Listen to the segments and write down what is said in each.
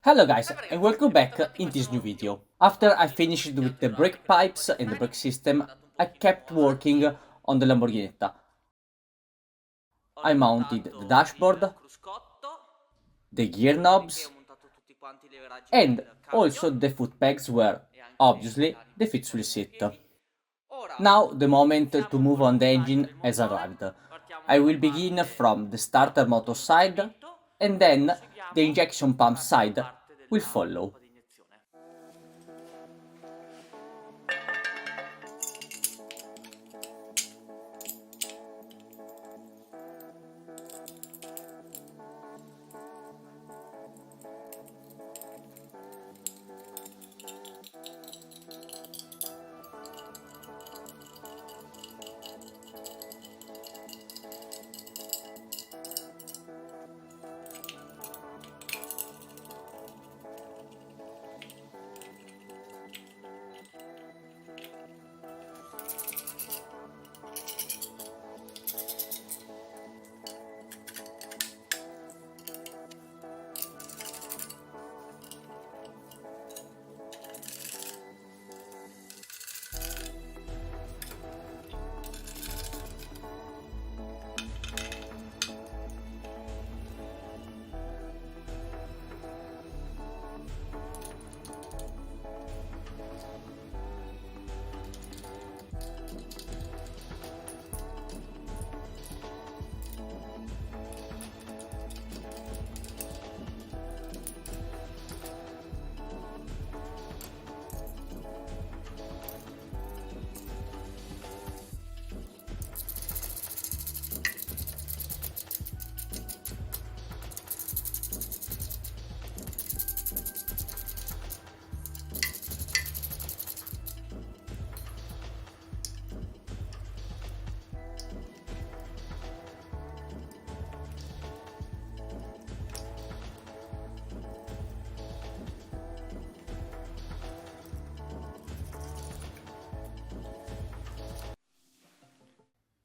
Hello guys and welcome back in this new video. After I finished with the brake pipes and the brake system, I kept working on the Lamborghinetta. I mounted the dashboard, the gear knobs, and also the foot pegs where, obviously, the fits will sit. Now the moment to move on the engine has arrived. I will begin from the starter motor side and then the injection pump side will follow.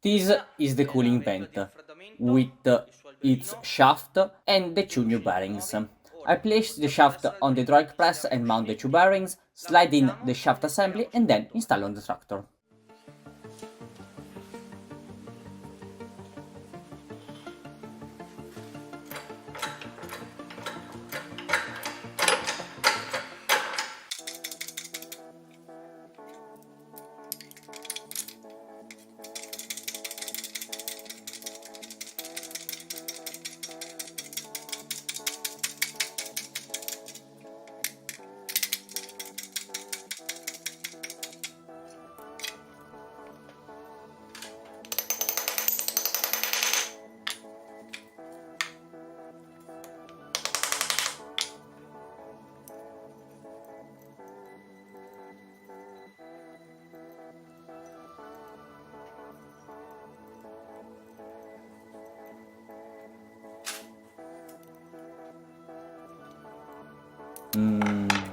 This is the cooling vent with its shaft and the two new bearings. I place the shaft on the hydraulic press and mount the two bearings, slide in the shaft assembly and then install on the tractor.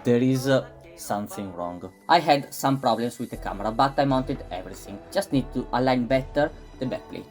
There is something wrong. I had some problems with the camera, but I mounted everything. Just need to align better the backplate.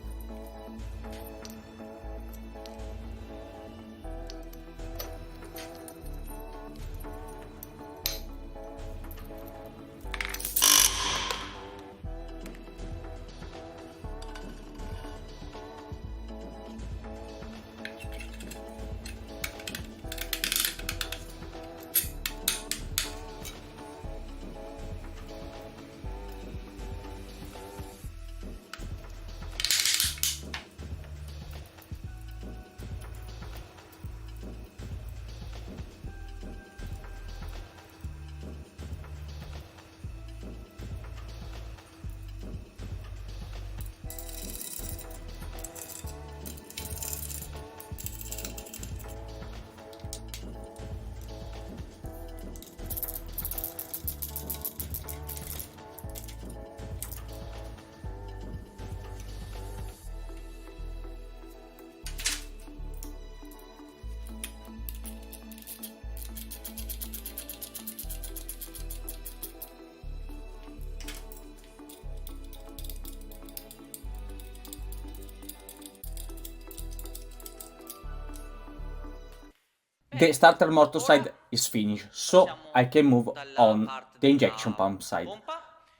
The starter motor side is finished, so I can move on the injection pump side.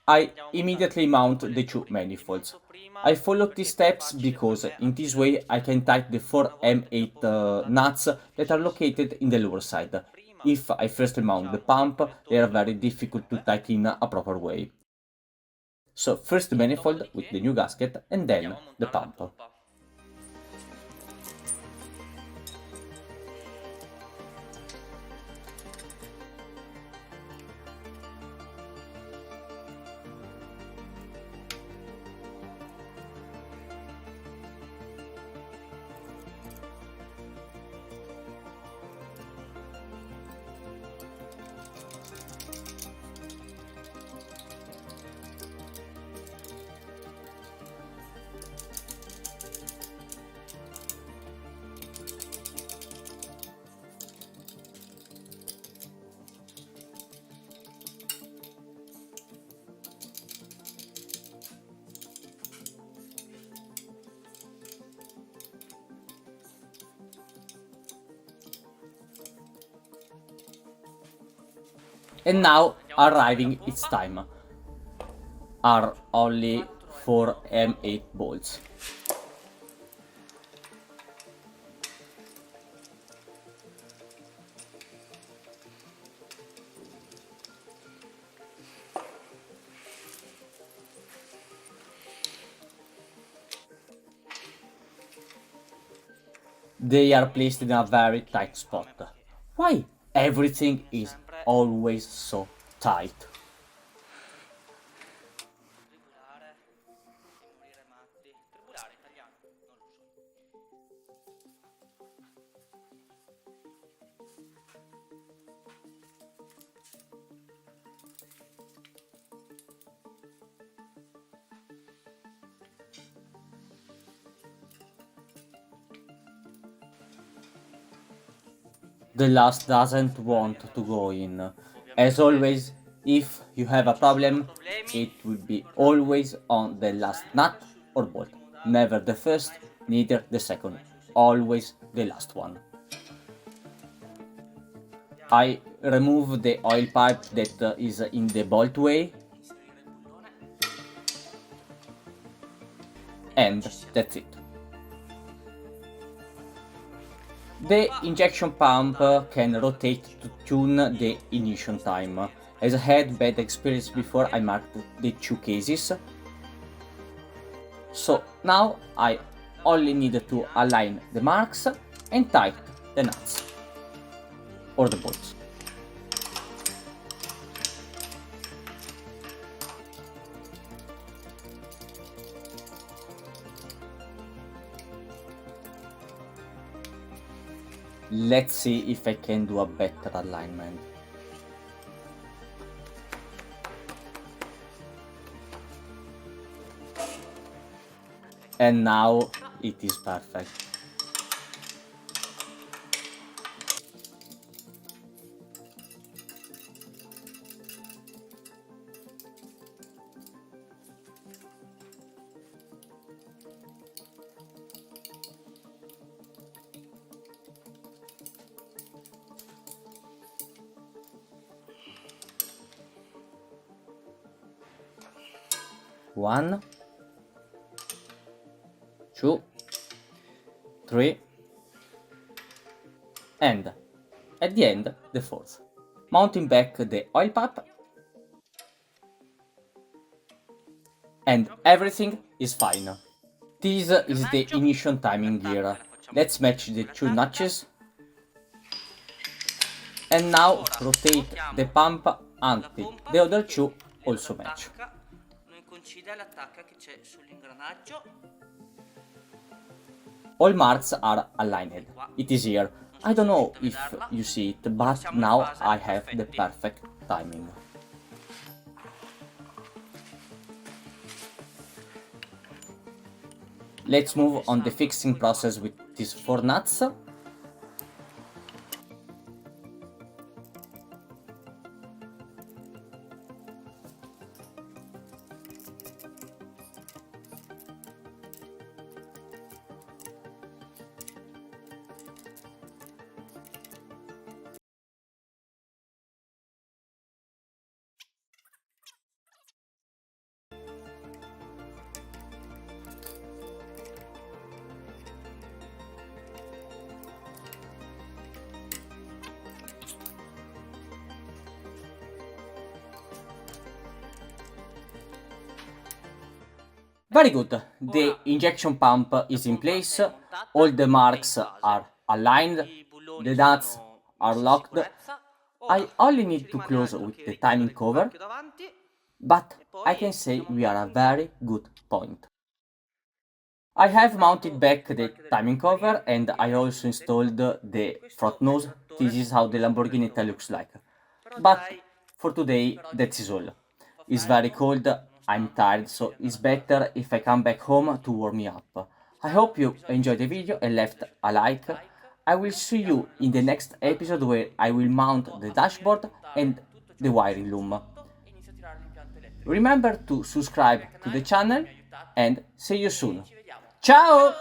I immediately mount the two manifolds. I follow these steps because in this way I can tighten the 4 M8 nuts that are located in the lower side. If I first mount the pump, they are very difficult to tighten in a proper way. So first the manifold with the new gasket and then the pump. And now arriving its time are only 4 M8 bolts. They are placed in a very tight spot. Why everything is always so tight? The last doesn't want to go in. As always, if you have a problem, it will be always on the last nut or bolt. Never the first, neither the second. Always the last one. I remove the oil pipe that is in the bolt way. And that's it. The injection pump can rotate to tune the ignition time. As I had bad experience before, I marked the two cases. So now I only need to align the marks and tighten the nuts or the bolts. Let's see if I can do a better alignment. And now it is perfect. One, two, three, and at the end the fourth. Mounting back the oil pipe, and everything is fine. This is the ignition timing gear. Let's match the two notches. And now rotate the pump until the other two also match. All marks are aligned. It is here. I don't know if you see it, but now I have the perfect timing. Let's move on the fixing process with these 4 nuts. Very good. The injection pump is in place, all the marks are aligned, the nuts are locked. I only need to close with the timing cover, but I can say we are a very good point. I have mounted back the timing cover and I also installed the front nose. This is how the Lamborghini looks like. But for today, that is all. It's very cold, I'm tired, so it's better if I come back home to warm me up. I hope you enjoyed the video and left a like. I will see you in the next episode where I will mount the dashboard and the wiring loom. Remember to subscribe to the channel and see you soon. Ciao!